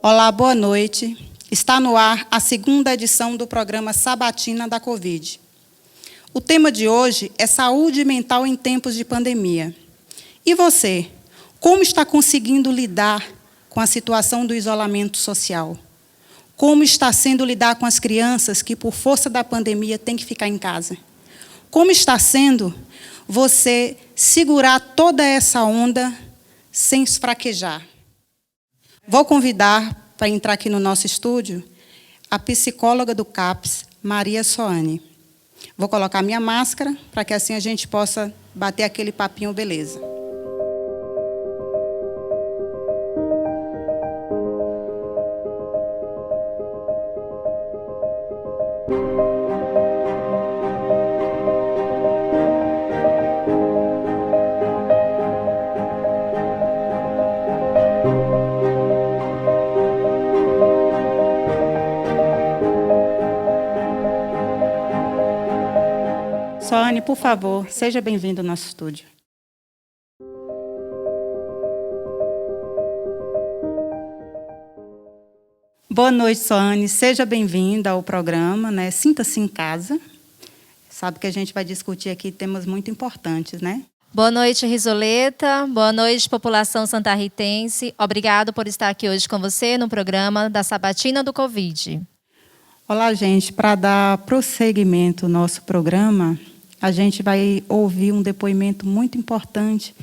Olá, boa noite. Está no ar a segunda edição do programa Sabatina da Covid. O tema de hoje é saúde mental em tempos de pandemia. E você, como está conseguindo lidar com a situação do isolamento social? Como está sendo lidar com as crianças que, por força da pandemia, têm que ficar em casa? Como está sendo você segurar toda essa onda sem esfraquejar? Vou convidar para entrar aqui no nosso estúdio a psicóloga do CAPS, Maria Soane. Vou colocar minha máscara para que assim a gente possa bater aquele papinho beleza. Soane, por favor, seja bem-vindo ao nosso estúdio. Boa noite, Soane. Seja bem-vinda ao programa, né? Sinta-se em casa. Sabe que a gente vai discutir aqui temas muito importantes, né? Boa noite, Risoleta. Boa noite, população santarritense. Obrigado por estar aqui hoje com você no programa da Sabatina do Covid. Olá, gente. Para dar prosseguimento ao nosso programa, a gente vai ouvir um depoimento muito importante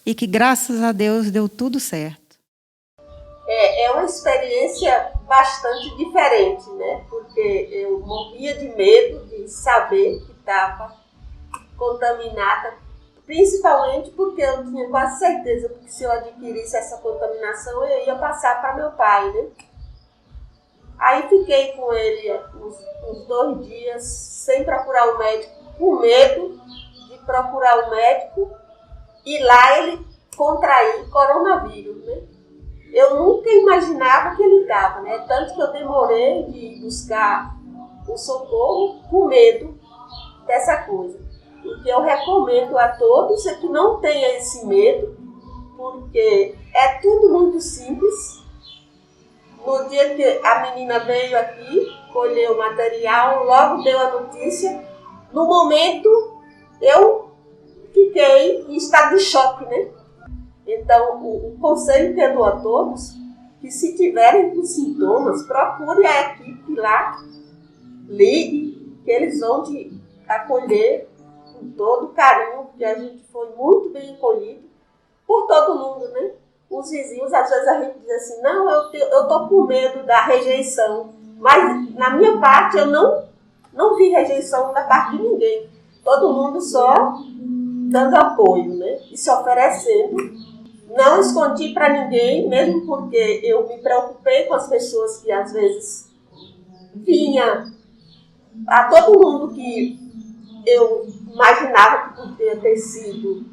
e que, graças a Deus, deu tudo certo. É uma experiência bastante diferente, né? Porque eu morria de medo de saber que estava contaminada, principalmente porque eu tinha quase certeza que se eu adquirisse essa contaminação, eu ia passar para meu pai, né? Aí fiquei com ele uns 2 dias sem procurar o médico, com medo de procurar o médico e lá ele contrair coronavírus, né? Eu nunca imaginava que ele estava, né? Tanto que eu demorei de buscar o socorro com medo dessa coisa. O que eu recomendo a todos é que não tenha esse medo, porque é tudo muito simples. No dia que a menina veio aqui, colheu o material, logo deu a notícia. No momento, eu fiquei em estado de choque, né? Então, o conselho que eu dou a todos, que se tiverem com sintomas, procure a equipe lá, ligue, que eles vão te acolher com todo carinho, porque a gente foi muito bem acolhido por todo mundo, né? Os vizinhos, às vezes a gente diz assim, não, eu tô com medo da rejeição, mas na minha parte eu não vi rejeição da parte de ninguém. Todo mundo só dando apoio, né? E se oferecendo. Não escondi para ninguém, mesmo porque eu me preocupei com as pessoas que às vezes vinha a todo mundo que eu imaginava que podia ter sido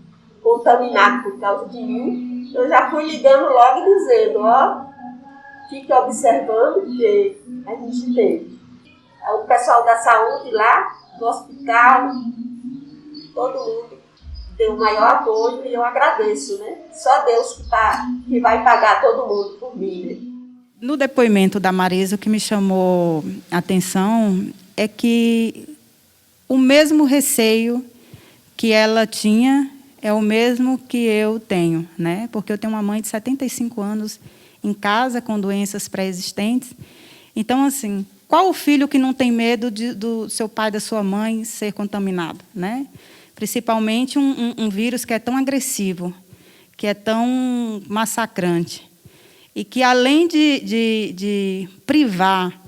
contaminado por causa de mim. Eu já fui ligando logo e dizendo, ó, fique observando, porque a gente teve o pessoal da saúde lá, do hospital, todo mundo deu o maior apoio e eu agradeço, né? Só Deus que vai pagar todo mundo por mim, né? No depoimento da Marisa, o que me chamou a atenção é que o mesmo receio que ela tinha é o mesmo que eu tenho, né? Porque eu tenho uma mãe de 75 anos em casa com doenças pré-existentes. Então, assim, qual o filho que não tem medo do seu pai, da sua mãe ser contaminado, né? Principalmente um vírus que é tão agressivo, que é tão massacrante, e que, além de privar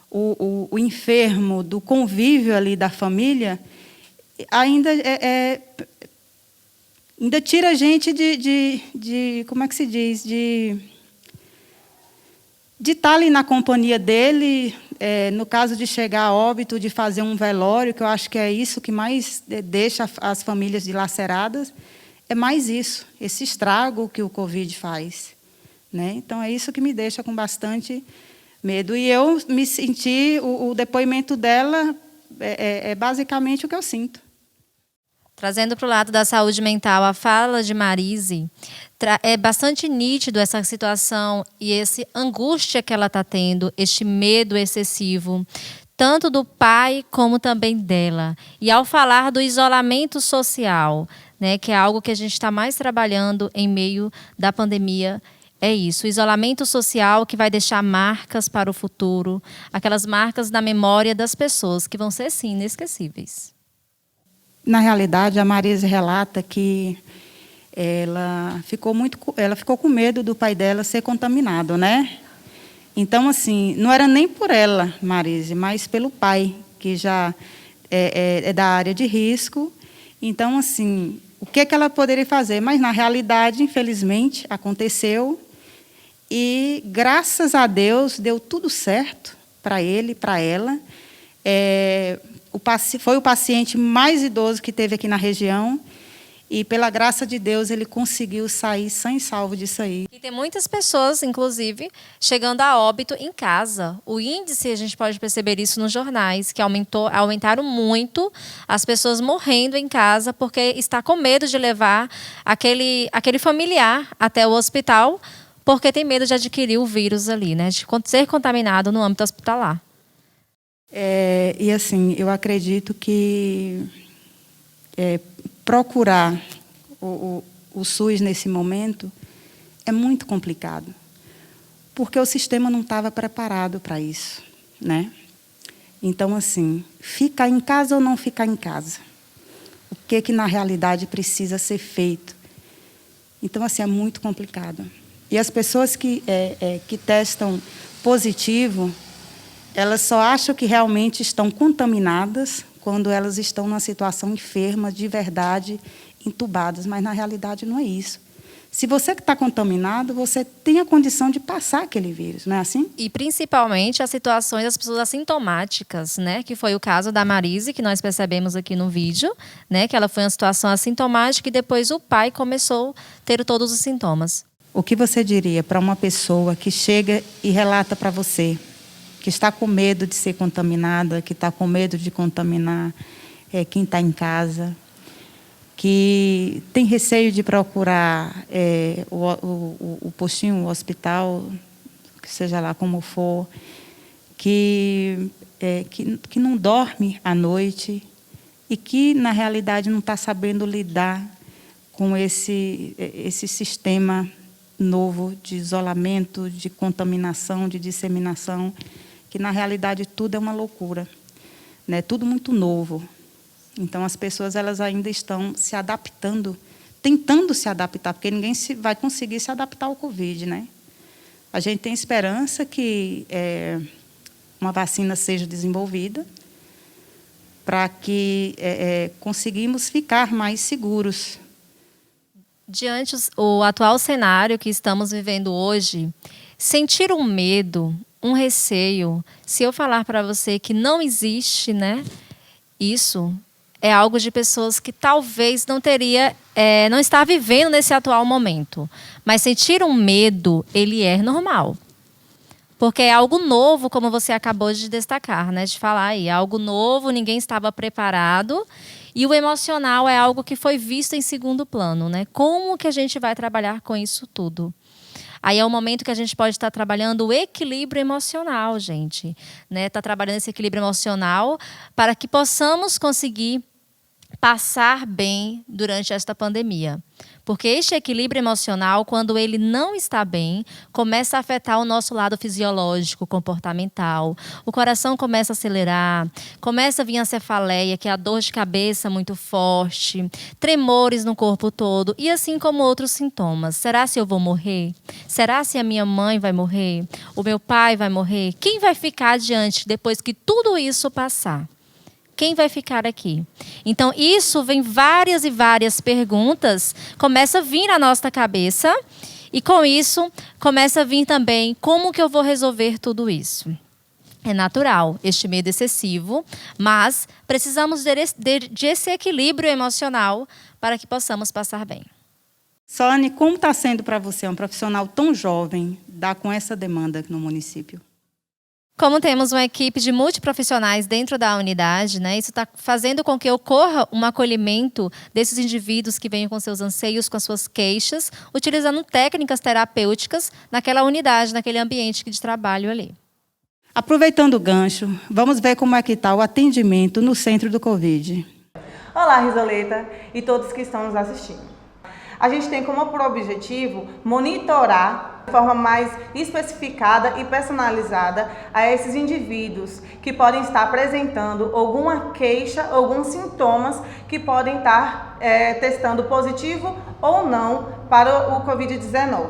o enfermo do convívio ali da família, ainda ainda tira a gente como é que se diz, de estar ali na companhia dele, no caso de chegar a óbito, de fazer um velório, que eu acho que é isso que mais deixa as famílias dilaceradas, é mais isso, esse estrago que o Covid faz, né? Então, é isso que me deixa com bastante medo. E eu me senti, o depoimento dela é basicamente o que eu sinto. Trazendo para o lado da saúde mental, a fala de Marise É bastante nítido essa situação e essa angústia que ela está tendo, este medo excessivo, tanto do pai como também dela. E ao falar do isolamento social, né, que é algo que a gente está mais trabalhando em meio da pandemia, é isso, o isolamento social que vai deixar marcas para o futuro, aquelas marcas na memória das pessoas, que vão ser, sim, inesquecíveis. Na realidade, a Marise relata que ela ficou com medo do pai dela ser contaminado, né? Então, assim, não era nem por ela, Marise, mas pelo pai, que já é da área de risco. Então, assim, o que ela poderia fazer? Mas, na realidade, infelizmente, aconteceu. E, graças a Deus, deu tudo certo para ele, para ela. Foi o paciente mais idoso que teve aqui na região. E, pela graça de Deus, ele conseguiu sair sã e salvo disso aí. E tem muitas pessoas, inclusive, chegando a óbito em casa. O índice, a gente pode perceber isso nos jornais, que aumentaram muito as pessoas morrendo em casa porque está com medo de levar aquele familiar até o hospital, porque tem medo de adquirir o vírus ali, né? De ser contaminado no âmbito hospitalar. E, assim, eu acredito que procurar o SUS nesse momento é muito complicado, porque o sistema não estava preparado para isso, né? Então, assim, ficar em casa ou não ficar em casa? O que na realidade precisa ser feito? Então, assim, é muito complicado. E as pessoas que testam positivo, elas só acham que realmente estão contaminadas quando elas estão numa situação enferma, de verdade, entubadas. Mas, na realidade, não é isso. Se você que está contaminado, você tem a condição de passar aquele vírus, não é assim? E, principalmente, as situações das pessoas assintomáticas, né? Que foi o caso da Marise, que nós percebemos aqui no vídeo, né? Que ela foi uma situação assintomática e depois o pai começou a ter todos os sintomas. O que você diria para uma pessoa que chega e relata para você que está com medo de ser contaminada, que está com medo de contaminar quem está em casa, que tem receio de procurar o postinho, o hospital, que seja lá como for, que não dorme à noite e que, na realidade, não está sabendo lidar com esse sistema novo de isolamento, de contaminação, de disseminação, que, na realidade, tudo é uma loucura, né? Tudo muito novo. Então, as pessoas elas ainda estão se adaptando, tentando se adaptar, porque ninguém vai conseguir se adaptar ao Covid, né? A gente tem esperança que uma vacina seja desenvolvida para que conseguimos ficar mais seguros. Diante o atual cenário que estamos vivendo hoje, sentir um medo, um receio, se eu falar para você que não existe, né, isso é algo de pessoas que talvez não está vivendo nesse atual momento. Mas sentir um medo, ele é normal. Porque é algo novo, como você acabou de destacar, né, de falar aí. É algo novo, ninguém estava preparado. E o emocional é algo que foi visto em segundo plano, né? Como que a gente vai trabalhar com isso tudo? Aí é o momento que a gente pode estar trabalhando o equilíbrio emocional, gente. Né? Tá trabalhando esse equilíbrio emocional para que possamos conseguir passar bem durante esta pandemia. Porque este equilíbrio emocional, quando ele não está bem, começa a afetar o nosso lado fisiológico, comportamental. O coração começa a acelerar, começa a vir a cefaleia, que é a dor de cabeça muito forte, tremores no corpo todo, e assim como outros sintomas. Será se eu vou morrer? Será se a minha mãe vai morrer? O meu pai vai morrer? Quem vai ficar adiante depois que tudo isso passar? Quem vai ficar aqui? Então, isso vem várias e várias perguntas, começa a vir na nossa cabeça, e com isso, começa a vir também como que eu vou resolver tudo isso. É natural este medo excessivo, mas precisamos desse equilíbrio emocional para que possamos passar bem. Solane, como está sendo para você, um profissional tão jovem, dar com essa demanda no município? Como temos uma equipe de multiprofissionais dentro da unidade, né, isso está fazendo com que ocorra um acolhimento desses indivíduos que vêm com seus anseios, com as suas queixas, utilizando técnicas terapêuticas naquela unidade, naquele ambiente de trabalho ali. Aproveitando o gancho, vamos ver como é que está o atendimento no Centro do Covid. Olá, Risoleta e todos que estão nos assistindo. A gente tem como objetivo monitorar de forma mais especificada e personalizada a esses indivíduos que podem estar apresentando alguma queixa, alguns sintomas que podem estar testando positivo ou não para o Covid-19.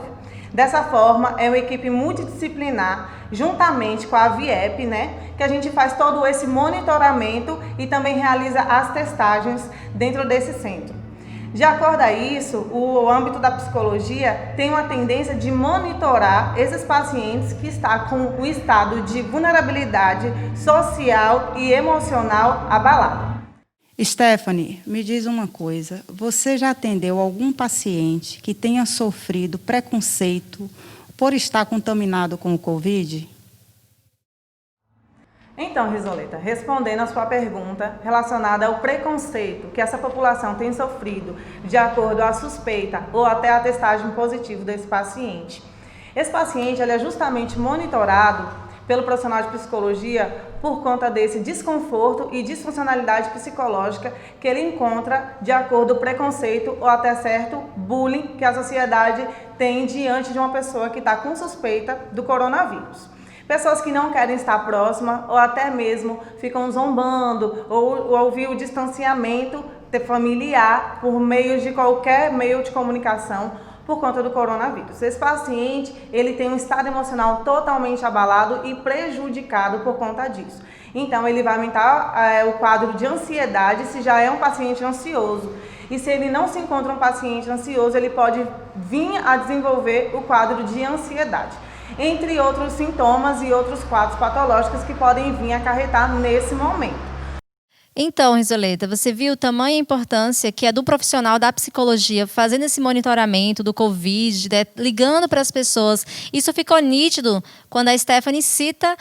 Dessa forma, é uma equipe multidisciplinar, juntamente com a VIEP, que a gente faz todo esse monitoramento e também realiza as testagens dentro desse centro. De acordo a isso, o âmbito da psicologia tem uma tendência de monitorar esses pacientes que estão com um estado de vulnerabilidade social e emocional abalado. Stephanie, me diz uma coisa, você já atendeu algum paciente que tenha sofrido preconceito por estar contaminado com o Covid? Então, Risoleta, respondendo a sua pergunta relacionada ao preconceito que essa população tem sofrido de acordo à suspeita ou até a testagem positiva desse paciente. Esse paciente ele é justamente monitorado pelo profissional de psicologia por conta desse desconforto e disfuncionalidade psicológica que ele encontra de acordo com o preconceito ou até certo bullying que a sociedade tem diante de uma pessoa que está com suspeita do coronavírus. Pessoas que não querem estar próximas ou até mesmo ficam zombando ou ouvir o distanciamento familiar por meio de qualquer meio de comunicação por conta do coronavírus. Esse paciente ele tem um estado emocional totalmente abalado e prejudicado por conta disso. Então ele vai aumentar o quadro de ansiedade se já é um paciente ansioso. E se ele não se encontra um paciente ansioso, ele pode vir a desenvolver o quadro de ansiedade, entre outros sintomas e outros quadros patológicos que podem vir acarretar nesse momento. Então, Risoleta, você viu o tamanho e a importância que é do profissional da psicologia fazendo esse monitoramento do Covid, ligando para as pessoas. Isso ficou nítido quando a Stephanie cita,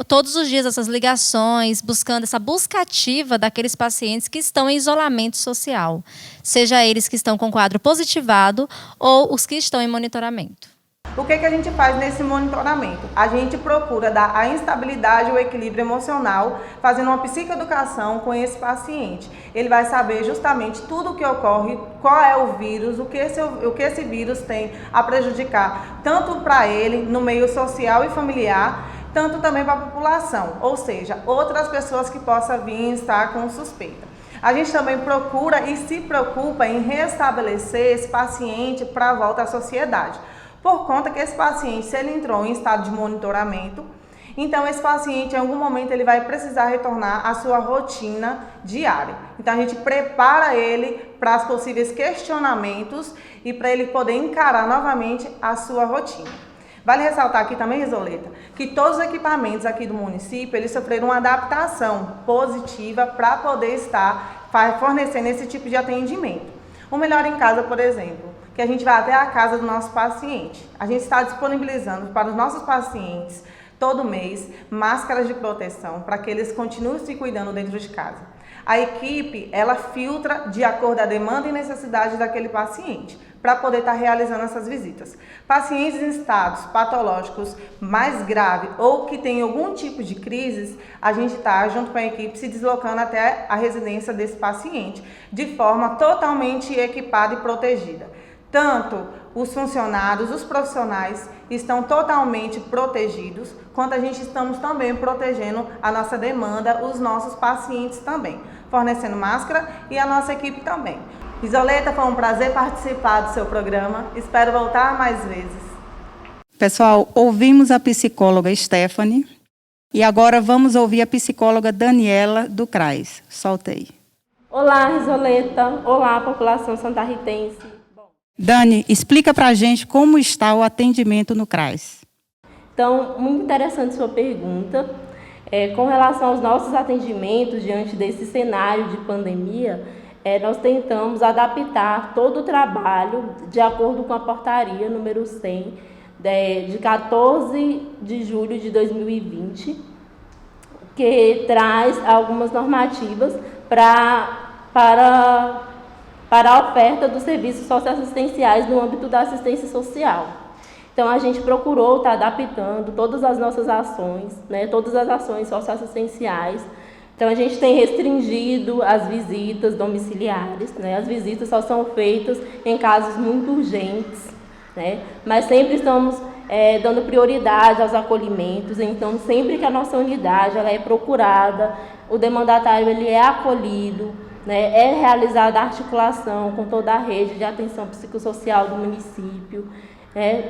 todos os dias essas ligações, buscando essa busca ativa daqueles pacientes que estão em isolamento social, seja eles que estão com quadro positivado ou os que estão em monitoramento. O que a gente faz nesse monitoramento? A gente procura dar a instabilidade e o equilíbrio emocional, fazendo uma psicoeducação com esse paciente. Ele vai saber justamente tudo o que ocorre, qual é o vírus, o que esse vírus tem a prejudicar, tanto para ele, no meio social e familiar, tanto também para a população, ou seja, outras pessoas que possam vir estar com suspeita. A gente também procura e se preocupa em restabelecer esse paciente para a volta à sociedade. Por conta que esse paciente, se ele entrou em estado de monitoramento, então esse paciente em algum momento ele vai precisar retornar à sua rotina diária. Então a gente prepara ele para os possíveis questionamentos e para ele poder encarar novamente a sua rotina. Vale ressaltar aqui também, Risoleta, que todos os equipamentos aqui do município, eles sofreram uma adaptação positiva para poder estar fornecendo esse tipo de atendimento. O Melhor em Casa, por exemplo, que a gente vai até a casa do nosso paciente. A gente está disponibilizando para os nossos pacientes, todo mês, máscaras de proteção para que eles continuem se cuidando dentro de casa. A equipe, ela filtra de acordo com a demanda e necessidade daquele paciente, para poder estar realizando essas visitas. Pacientes em estados patológicos mais graves ou que têm algum tipo de crise, a gente está, junto com a equipe, se deslocando até a residência desse paciente, de forma totalmente equipada e protegida. Tanto os funcionários, os profissionais estão totalmente protegidos, quanto a gente estamos também protegendo a nossa demanda, os nossos pacientes também, fornecendo máscara e a nossa equipe também. Risoleta, foi um prazer participar do seu programa, espero voltar mais vezes. Pessoal, ouvimos a psicóloga Stephanie e agora vamos ouvir a psicóloga Daniela do CRAS. Solta aí. Olá, Risoleta. Olá, população santarritense. Dani, explica pra gente como está o atendimento no CRAS. Então, muito interessante sua pergunta. Com relação aos nossos atendimentos diante desse cenário de pandemia, nós tentamos adaptar todo o trabalho de acordo com a portaria número 100 de 14 de julho de 2020, que traz algumas normativas para a oferta dos serviços socioassistenciais no âmbito da assistência social. Então, a gente procurou estar adaptando todas as nossas ações, né, todas as ações socioassistenciais. Então, a gente tem restringido as visitas domiciliares, né, as visitas só são feitas em casos muito urgentes, né, mas sempre estamos dando prioridade aos acolhimentos. Então, sempre que a nossa unidade ela é procurada, o demandatário ele é acolhido, né, é realizada a articulação com toda a rede de atenção psicossocial do município.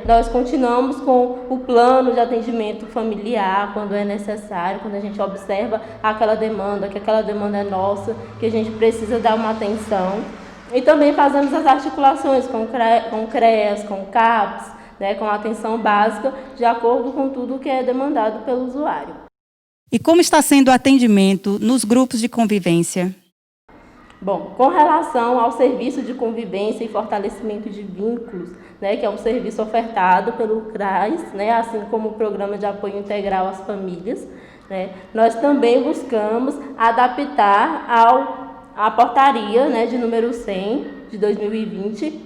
Nós continuamos com o plano de atendimento familiar quando é necessário, quando a gente observa aquela demanda, que aquela demanda é nossa, que a gente precisa dar uma atenção. E também fazemos as articulações com CREAS, com CAPS, né, com a atenção básica, de acordo com tudo que é demandado pelo usuário. E como está sendo o atendimento nos grupos de convivência? Bom, com relação ao serviço de convivência e fortalecimento de vínculos, né, que é um serviço ofertado pelo CRAS, né, assim como o Programa de Apoio Integral às Famílias, né, nós também buscamos adaptar à portaria, né, de número 100 de 2020,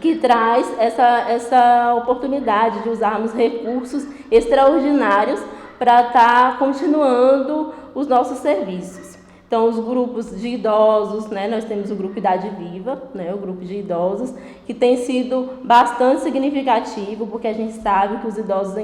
que traz essa oportunidade de usarmos recursos extraordinários para estar continuando os nossos serviços. Então, os grupos de idosos, né, nós temos o grupo Idade Viva, né, o grupo de idosos, que tem sido bastante significativo, porque a gente sabe que os idosos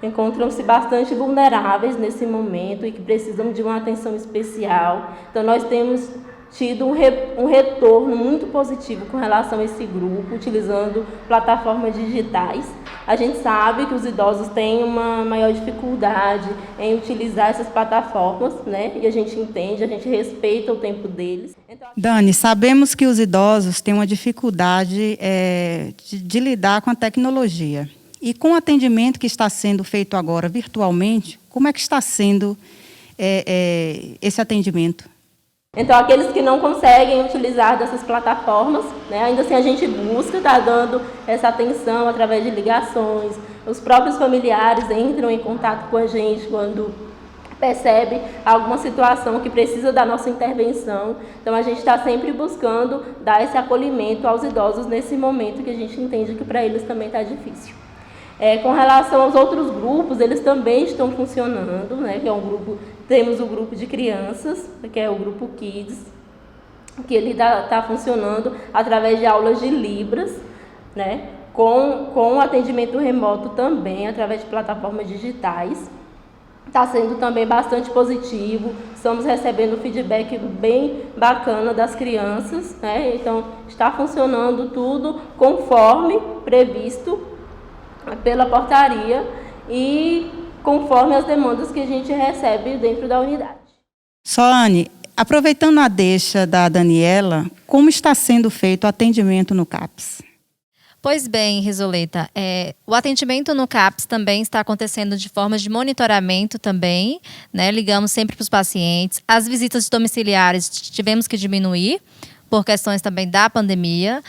encontram-se bastante vulneráveis nesse momento e que precisam de uma atenção especial. Então, nós temos tido um retorno muito positivo com relação a esse grupo, utilizando plataformas digitais. A gente sabe que os idosos têm uma maior dificuldade em utilizar essas plataformas, né? E a gente entende, a gente respeita o tempo deles. Então... Dani, sabemos que os idosos têm uma dificuldade de lidar com a tecnologia. E com o atendimento que está sendo feito agora virtualmente, como é que está sendo esse atendimento? Então, aqueles que não conseguem utilizar dessas plataformas, né, ainda assim a gente busca estar dando essa atenção através de ligações. Os próprios familiares entram em contato com a gente quando percebe alguma situação que precisa da nossa intervenção. Então, a gente está sempre buscando dar esse acolhimento aos idosos nesse momento que a gente entende que para eles também está difícil. Com relação aos outros grupos, eles também estão funcionando, né, que é um grupo, temos o grupo de crianças, que é o grupo Kids, que ele está funcionando através de aulas de Libras, né, com atendimento remoto também, através de plataformas digitais. Está sendo também bastante positivo, estamos recebendo feedback bem bacana das crianças, né, então está funcionando tudo conforme previsto pela portaria e conforme as demandas que a gente recebe dentro da unidade. Soane, aproveitando a deixa da Daniela, como está sendo feito o atendimento no CAPS? Pois bem, Risoleta, o atendimento no CAPS também está acontecendo de forma de monitoramento também, né? Ligamos sempre para os pacientes. As visitas domiciliares tivemos que diminuir por questões também da pandemia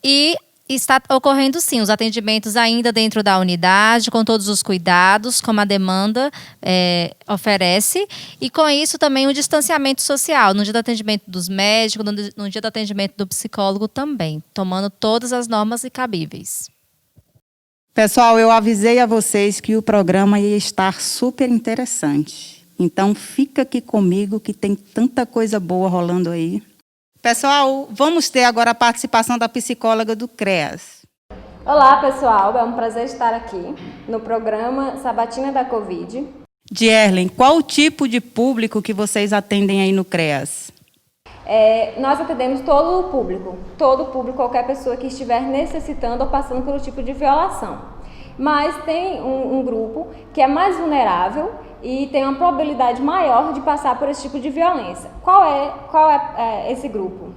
e está ocorrendo, sim, os atendimentos ainda dentro da unidade, com todos os cuidados, como a demanda oferece. E com isso também o distanciamento social, no dia do atendimento dos médicos, no dia do atendimento do psicólogo também, tomando todas as normas cabíveis. Pessoal, eu avisei a vocês que o programa ia estar super interessante. Então, fica aqui comigo que tem tanta coisa boa rolando aí. Pessoal, vamos ter agora a participação da psicóloga do CREAS. Olá, pessoal. É um prazer estar aqui no programa Sabatina da Covid. Dierlen, qual o tipo de público que vocês atendem aí no CREAS? Nós atendemos todo o público, qualquer pessoa que estiver necessitando ou passando pelo tipo de violação. Mas tem um grupo que é mais vulnerável e tem uma probabilidade maior de passar por esse tipo de violência. Qual é esse grupo?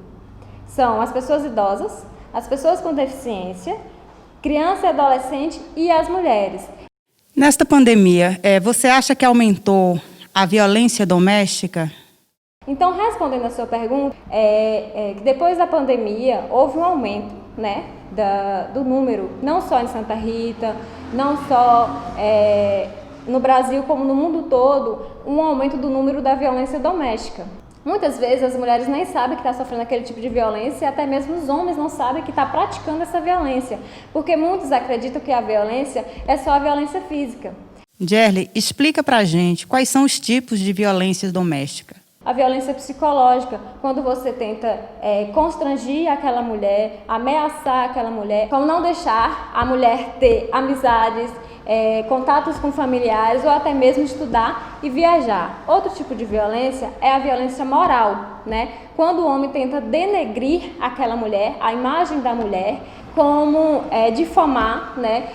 São as pessoas idosas, as pessoas com deficiência, criança e adolescente e as mulheres. Nesta pandemia, você acha que aumentou a violência doméstica? Então, respondendo a sua pergunta, que depois da pandemia houve um aumento né, do número, não só em Santa Rita, não só no Brasil, como no mundo todo, um aumento do número da violência doméstica. Muitas vezes as mulheres nem sabem que está sofrendo aquele tipo de violência e até mesmo os homens não sabem que está praticando essa violência, porque muitos acreditam que a violência é só a violência física. Gerli, explica pra gente quais são os tipos de violência doméstica. A violência psicológica, quando você tenta constrangir aquela mulher, ameaçar aquela mulher, como não deixar a mulher ter amizades, contatos com familiares ou até mesmo estudar e viajar. Outro tipo de violência é a violência moral, né? Quando o homem tenta denegrir aquela mulher, a imagem da mulher, como difamar, né?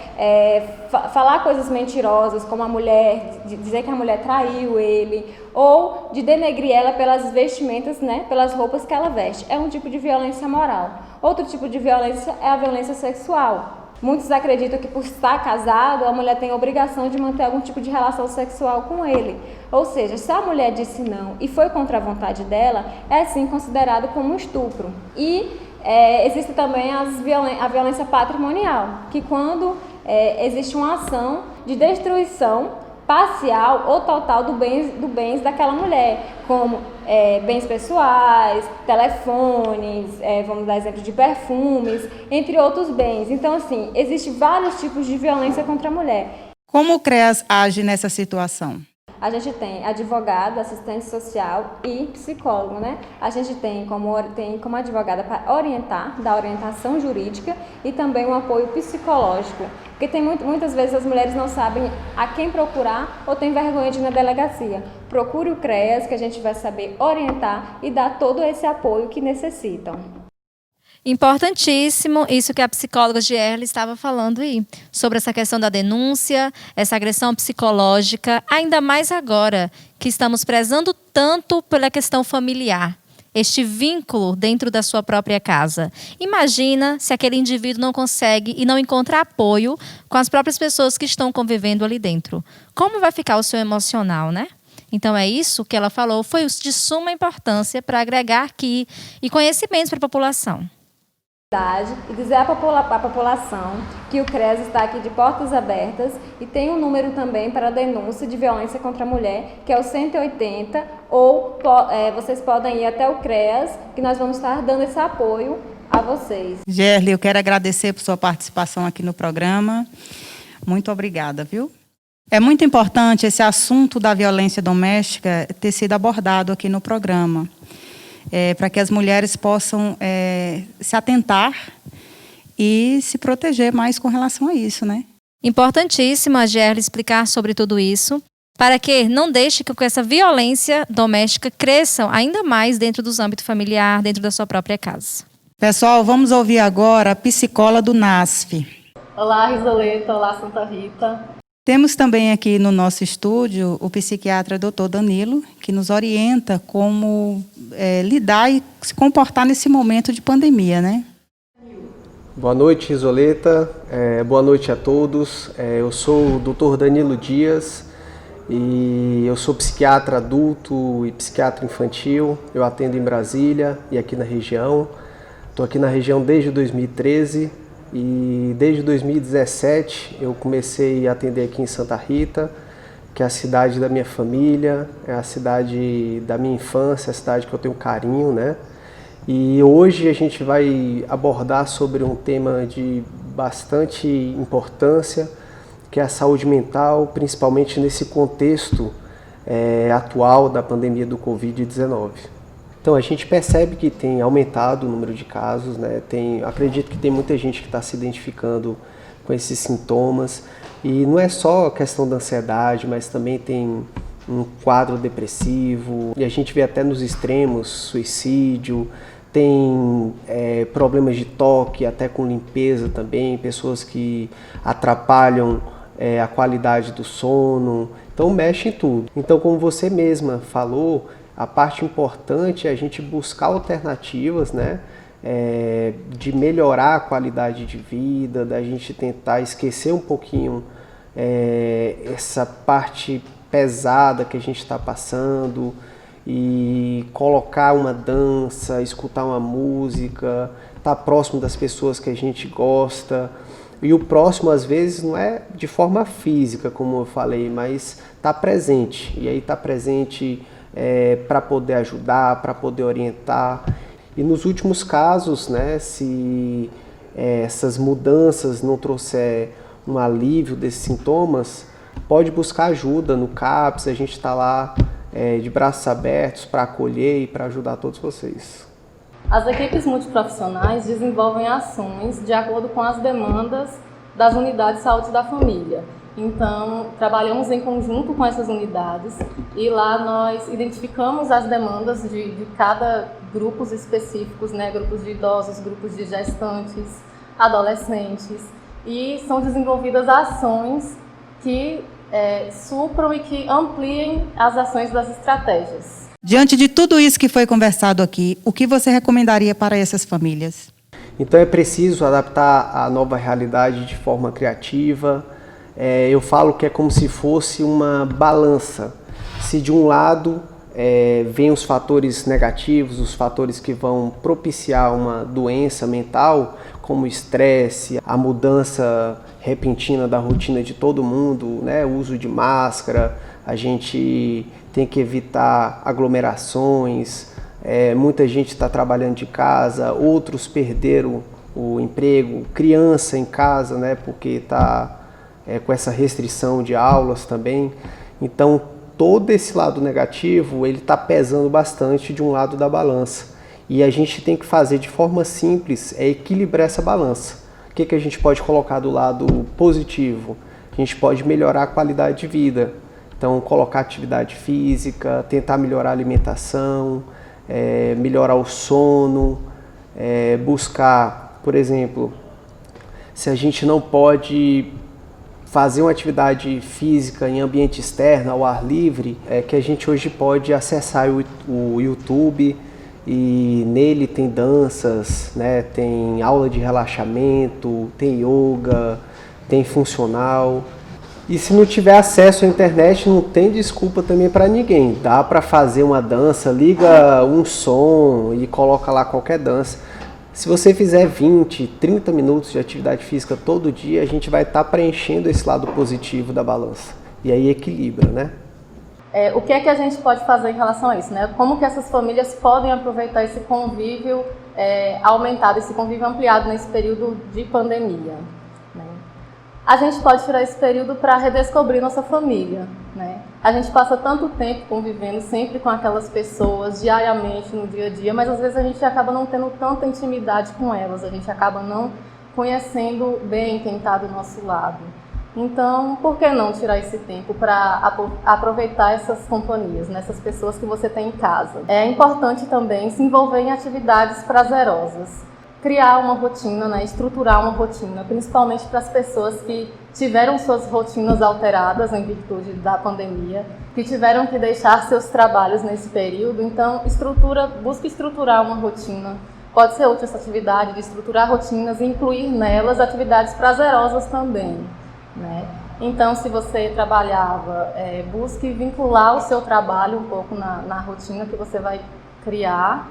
Falar coisas mentirosas, como a mulher, dizer que a mulher traiu ele, ou de denegrir ela pelas vestimentas, né? Pelas roupas que ela veste. É um tipo de violência moral. Outro tipo de violência é a violência sexual. Muitos acreditam que por estar casado, a mulher tem a obrigação de manter algum tipo de relação sexual com ele. Ou seja, se a mulher disse não e foi contra a vontade dela, é sim considerado como um estupro. E existe também a violência patrimonial, que quando existe uma ação de destruição parcial ou total do bens daquela mulher, como bens pessoais, telefones, vamos dar exemplo de perfumes, entre outros bens. Então, assim, existem vários tipos de violência contra a mulher. Como o CREAS age nessa situação? A gente tem advogado, assistente social e psicólogo, né? A gente tem como advogada para orientar, dar orientação jurídica e também um apoio psicológico. Porque muitas vezes as mulheres não sabem a quem procurar ou têm vergonha de ir na delegacia. Procure o CREAS, que a gente vai saber orientar e dar todo esse apoio que necessitam. Importantíssimo isso que a psicóloga Gerli estava falando aí, sobre essa questão da denúncia, essa agressão psicológica, ainda mais agora que estamos prezando tanto pela questão familiar, este vínculo dentro da sua própria casa. Imagina se aquele indivíduo não consegue e não encontra apoio com as próprias pessoas que estão convivendo ali dentro. Como vai ficar o seu emocional, né? Então é isso que ela falou, foi de suma importância para agregar aqui e conhecimentos para a população. E dizer à população que o CREAS está aqui de portas abertas e tem um número também para denúncia de violência contra a mulher, que é o 180, ou vocês podem ir até o CREAS, que nós vamos estar dando esse apoio a vocês. Gerli, eu quero agradecer por sua participação aqui no programa. Muito obrigada, viu? É muito importante esse assunto da violência doméstica ter sido abordado aqui no programa. Para que as mulheres possam se atentar e se proteger mais com relação a isso, né? Importantíssimo a Gerli explicar sobre tudo isso, para que não deixe que essa violência doméstica cresça ainda mais dentro dos âmbitos familiar, dentro da sua própria casa. Pessoal, vamos ouvir agora a psicóloga do NASF. Olá, Risoleta. Olá, Santa Rita. Temos também aqui no nosso estúdio o psiquiatra Dr. Danilo, que nos orienta como lidar e se comportar nesse momento de pandemia, né? Boa noite, Risoleta. Boa noite a todos. Eu sou o Dr. Danilo Dias e eu sou psiquiatra adulto e psiquiatra infantil. Eu atendo em Brasília e aqui na região. Estou aqui na região desde 2013. E desde 2017 eu comecei a atender aqui em Santa Rita, que é a cidade da minha família, é a cidade da minha infância, a cidade que eu tenho carinho, né? E hoje a gente vai abordar sobre um tema de bastante importância, que é a saúde mental, principalmente nesse contexto atual da pandemia do Covid-19. Então a gente percebe que tem aumentado o número de casos, né? Acredito que tem muita gente que está se identificando com esses sintomas e não é só a questão da ansiedade, mas também tem um quadro depressivo e a gente vê até nos extremos suicídio, tem problemas de toque, até com limpeza também, pessoas que atrapalham a qualidade do sono, então mexe em tudo. Então, como você mesma falou, a parte importante é a gente buscar alternativas, né, de melhorar a qualidade de vida, da gente tentar esquecer um pouquinho essa parte pesada que a gente está passando e colocar uma dança, escutar uma música, estar próximo das pessoas que a gente gosta. E o próximo, às vezes, não é de forma física, como eu falei, mas está presente. E aí está presente para poder ajudar, para poder orientar. E nos últimos casos, né, se essas mudanças não trouxer um alívio desses sintomas, pode buscar ajuda no CAPS, a gente está lá de braços abertos para acolher e para ajudar todos vocês. As equipes multiprofissionais desenvolvem ações de acordo com as demandas das unidades de saúde da família. Então, trabalhamos em conjunto com essas unidades e lá nós identificamos as demandas de cada grupos específicos, né? Grupos de idosos, grupos de gestantes, adolescentes, e são desenvolvidas ações que supram e que ampliem as ações das estratégias. Diante de tudo isso que foi conversado aqui, o que você recomendaria para essas famílias? Então é preciso adaptar a nova realidade de forma criativa. Eu falo que é como se fosse uma balança. Se de um lado vem os fatores negativos, os fatores que vão propiciar uma doença mental, como o estresse, a mudança repentina da rotina de todo mundo, né? O uso de máscara, a gente tem que evitar aglomerações, muita gente está trabalhando de casa, outros perderam o emprego, criança em casa, né? Porque está com essa restrição de aulas também. Então, todo esse lado negativo, ele está pesando bastante de um lado da balança. E a gente tem que fazer de forma simples, equilibrar essa balança. O que a gente pode colocar do lado positivo? A gente pode melhorar a qualidade de vida. Então, colocar atividade física, tentar melhorar a alimentação, melhorar o sono, buscar, por exemplo, se a gente não pode fazer uma atividade física em ambiente externo, ao ar livre, que a gente hoje pode acessar o YouTube, e nele tem danças, né? Tem aula de relaxamento, tem yoga, tem funcional. E se não tiver acesso à internet, não tem desculpa também para ninguém. Dá para fazer uma dança, liga um som e coloca lá qualquer dança. Se você fizer 20, 30 minutos de atividade física todo dia, a gente vai estar preenchendo esse lado positivo da balança. E aí equilibra, né? O que é que a gente pode fazer em relação a isso, né? Como que essas famílias podem aproveitar esse convívio aumentado, esse convívio ampliado nesse período de pandemia, né? A gente pode tirar esse período para redescobrir nossa família, né? A gente passa tanto tempo convivendo sempre com aquelas pessoas, diariamente, no dia a dia, mas às vezes a gente acaba não tendo tanta intimidade com elas, a gente acaba não conhecendo bem quem está do nosso lado. Então, por que não tirar esse tempo para aproveitar essas companhias, né, essas pessoas que você tem em casa? É importante também se envolver em atividades prazerosas, criar uma rotina, né, estruturar uma rotina, principalmente para as pessoas que tiveram suas rotinas alteradas em virtude da pandemia, que tiveram que deixar seus trabalhos nesse período. Então, busque estruturar uma rotina. Pode ser útil essa atividade de estruturar rotinas e incluir nelas atividades prazerosas também, né? Então, se você trabalhava, busque vincular o seu trabalho um pouco na rotina que você vai criar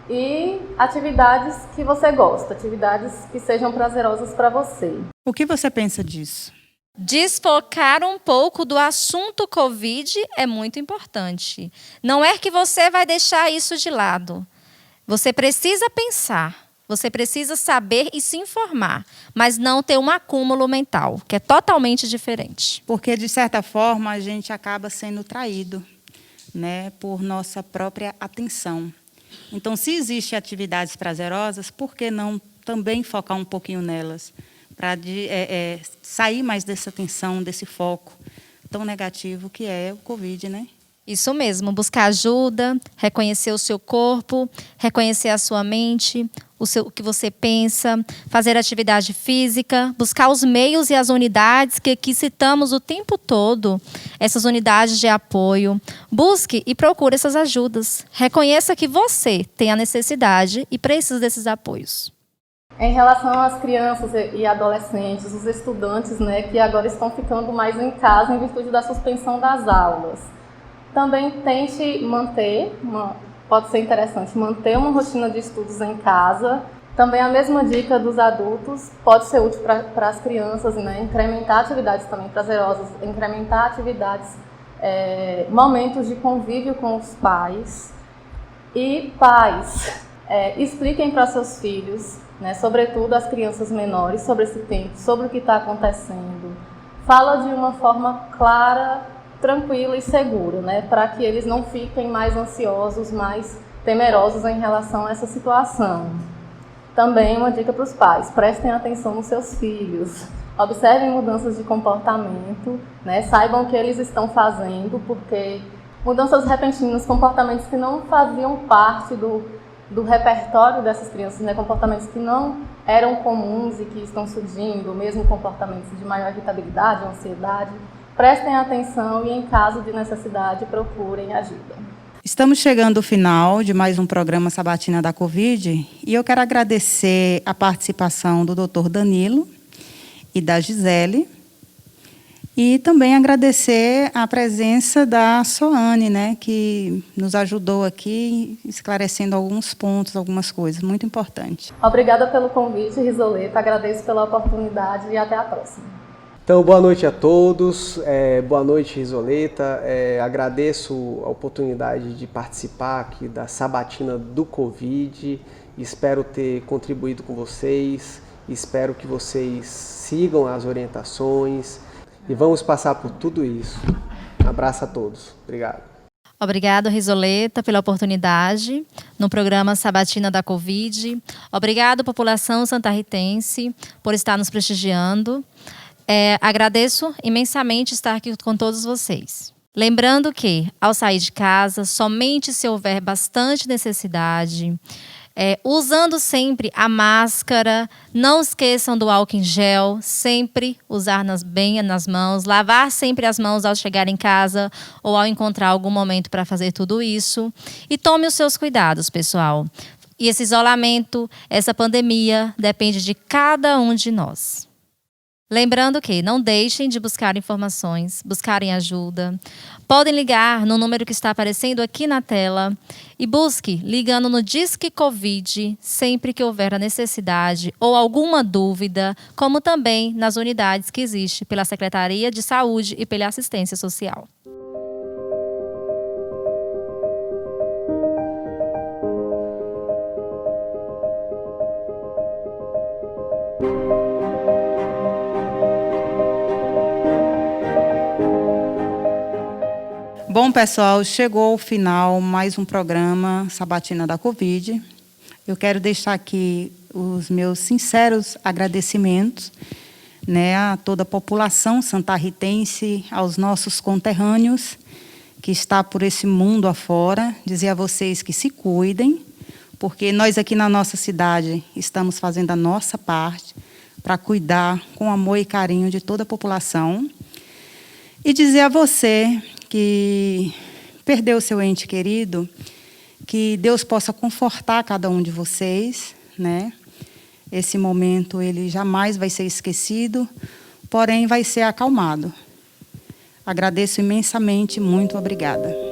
e atividades que você gosta, atividades que sejam prazerosas para você. O que você pensa disso? Desfocar um pouco do assunto Covid é muito importante. Não é que você vai deixar isso de lado. Você precisa pensar. Você precisa saber e se informar, mas não ter um acúmulo mental, que é totalmente diferente. Porque, de certa forma, a gente acaba sendo traído, né, por nossa própria atenção. Então, se existem atividades prazerosas, por que não também focar um pouquinho nelas? Para sair mais dessa tensão, desse foco tão negativo que é o Covid, né? Isso mesmo, buscar ajuda, reconhecer o seu corpo, reconhecer a sua mente, o que você pensa, fazer atividade física, buscar os meios e as unidades que aqui citamos o tempo todo, essas unidades de apoio. Busque e procure essas ajudas. Reconheça que você tem a necessidade e precisa desses apoios. Em relação às crianças e adolescentes, os estudantes, né, que agora estão ficando mais em casa em virtude da suspensão das aulas, também tente manter, pode ser interessante, manter uma rotina de estudos em casa, Também a mesma dica dos adultos pode ser útil para as crianças, né? Incrementar atividades também prazerosas, incrementar atividades, momentos de convívio com os pais. E pais, expliquem para seus filhos, né, sobretudo as crianças menores, sobre esse tempo, sobre o que está acontecendo. Fala de uma forma clara, tranquila e segura, né, para que eles não fiquem mais ansiosos, mais temerosos em relação a essa situação. Também uma dica para os pais: prestem atenção nos seus filhos, observem mudanças de comportamento, né, saibam o que eles estão fazendo, porque mudanças repentinas, comportamentos que não faziam parte do repertório dessas crianças, né, comportamentos que não eram comuns e que estão surgindo, mesmo comportamentos de maior irritabilidade, ansiedade. Prestem atenção e, em caso de necessidade, procurem ajuda. Estamos chegando ao final de mais um programa Sabatina da Covid e eu quero agradecer a participação do Dr. Danilo e da Gisele e também agradecer a presença da Soane, né, que nos ajudou aqui esclarecendo alguns pontos, algumas coisas, muito importante. Obrigada pelo convite, Risoleta, agradeço pela oportunidade e até a próxima. Então, boa noite a todos, boa noite, Risoleta. Agradeço a oportunidade de participar aqui da Sabatina do Covid. Espero ter contribuído com vocês, espero que vocês sigam as orientações e vamos passar por tudo isso. Um abraço a todos. Obrigado. Obrigado, Risoleta, pela oportunidade no programa Sabatina da Covid. Obrigado, população santarritense, por estar nos prestigiando. Agradeço imensamente estar aqui com todos vocês. Lembrando que, ao sair de casa, somente se houver bastante necessidade, usando sempre a máscara, não esqueçam do álcool em gel, sempre usar bem nas mãos, lavar sempre as mãos ao chegar em casa ou ao encontrar algum momento para fazer tudo isso. E tome os seus cuidados, pessoal. E esse isolamento, essa pandemia, depende de cada um de nós. Lembrando que não deixem de buscar informações, buscarem ajuda. Podem ligar no número que está aparecendo aqui na tela e busque ligando no Disque Covid sempre que houver a necessidade ou alguma dúvida, como também nas unidades que existem pela Secretaria de Saúde e pela Assistência Social. Bom, pessoal, chegou ao final mais um programa Sabatina da Covid. Eu quero deixar aqui os meus sinceros agradecimentos, né, a toda a população santarritense, aos nossos conterrâneos que está por esse mundo afora. Dizer a vocês que se cuidem, porque nós aqui na nossa cidade estamos fazendo a nossa parte para cuidar com amor e carinho de toda a população. E dizer a você que perdeu o seu ente querido, que Deus possa confortar cada um de vocês, né? Esse momento ele jamais vai ser esquecido, porém vai ser acalmado. Agradeço imensamente, muito obrigada.